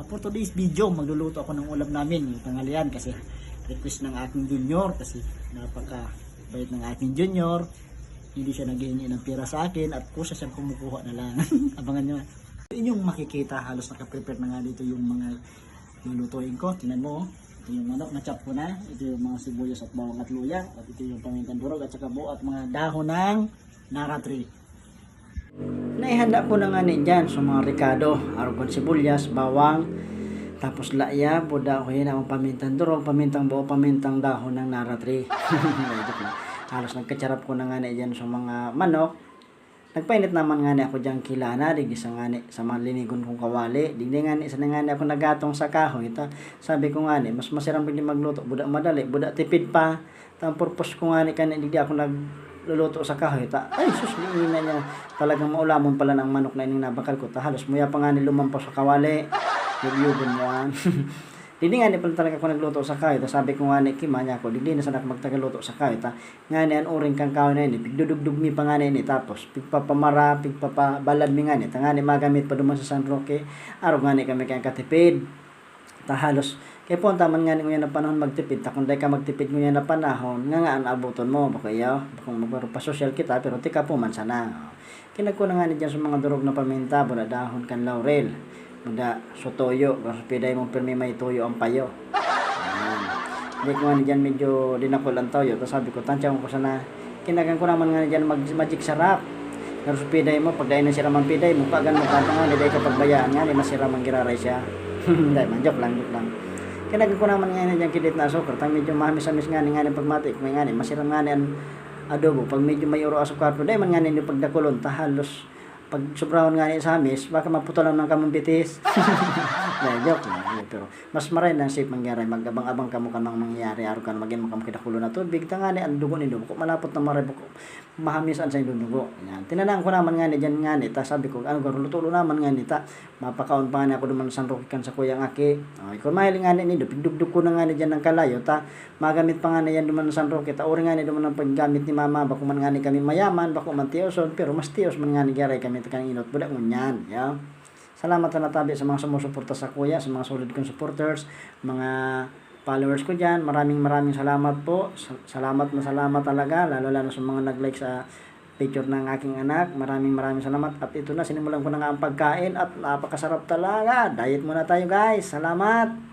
For today's video, magluluto ako ng ulam namin, yung tanghalian, kasi request ng aking junior, kasi napaka bait ng aking junior. Hindi siya naghihingi ng pera sa akin at kusa siyang kumukuha na lang. Abangan nyo. Inyong makikita, halos nakaprepare na nga dito yung mga lulutuin ko. Tingnan mo, ito yung manok na chop ko na, ito yung mga sibuyas at bawang at luya, at ito yung pamintang durog at saka buo at mga dahon ng nara tree. Naihanda ko na nga ni dyan sa mga ricado, arugon sibuyas, bawang, tapos laya, buda ko yun ang pamintang durog, pamintang buo, pamintang dahon ng nara tree. Halos nagkacharap ko na nga ni dyan sa mga manok. Nagpainit naman nga ni ako dyan kilana, digdi sa nga ni sa mga linigon kong kawali, digdi nga ni sa nga ni ako nagatong sa kahoy. Ito, sabi ko nga ni, mas masarap digdi magluto, buda madali, buda tipid pa. Ang purpose ko nga ni kanina, digdi ako nagluluto sa kahoy. Ay, sus, liina niya. Talagang maulamon pala ng manok na ining nabakal ko. Halos muya pa nga ni lumampaw sa kawali. Yugyugon mo yan. Hindi nga ni pala talaga ako nagluto sa kahoy. Sabi ko nga ni Kima niya ko, hindi na sana magtagaluto sa kahoy. Nga ni, ang uring kang kahoy na yun. Pigdudugdug mi pa nga ni. Tapos, pigpapamara, pigpapabalad mi nga ni. Nga ni, magamit pa duman sa San Roque. Araw nga ni kami kayang katipid. Halos, kaya po, taman nga ni ngayon na panahon magtipid. Kung dahil ka magtipid ngayon na panahon, nga ang abuton mo. Baka yaw, kung magpasosyal kita, pero tika po man sana. Kinagko na nga ni dyan sa mga durog na paminta, bula dahon kan laurel. Muda sotoyo, kasi piday mong pirmi may tuyo ang payo. Hindi ko nga ni dyan medyo dinakol ang toyo. Tapos sabi ko, tansya ko sana, kinagan ko naman nga ni dyan magic sarap. Pero piday mo, pag dahil na sira man piday mo, pagan mo kanta nga, hindi kapag bayaan nga, ni masira man giraray siya. Hindi man, joke lang. Kinagan ko naman nga ni dyan kilit na asukar, tang medyo mahamis-amis nga ni pagmatik, may nga ni, masira nga ni ang adobo, pag medyo may uro asukar, dahil man nga ni pagdakulon, halos pag sobrahon nga niya sa amis, baka maputulan ng kamong bitis. Joke lang. Pero mas maray na safe mangyari. Magabang-abang kamo kan mangyayari. Araw kan maging makamkidakulo na tubig. Nga ni, ang dugo ni dugo. Malapot na maray buko. Mahamisan sa yung dugo. Yan. Tinanang ko naman nga ni dyan nga ni. Sabi ko, ano garo, lutulo naman nga ni. Mapakaon pa nga ni ako duman sa San Roque kan sa kuyang aki. Kung mahiling nga ni, dugdug ko na nga ni dyan ng kalayo. Magamit pa nga ni yan duman sa San Roque. Uri nga ni duman ng paggamit ni mama. Bako man nga ni kami mayaman. Bako man tiyoson. Pero mas tiyos man nga ni garay kami kang inot budak ngunyan, ya. Salamat na natabi sa mga sumusuporta sa kuya, sa mga solid kong supporters, mga followers ko diyan. Maraming salamat po. Salamat talaga, lalo sa mga nag-like sa picture ng aking anak. Maraming salamat. At ito na, sinimulan ko na nga ang pagkain at napakasarap talaga. Diet muna tayo, guys. Salamat.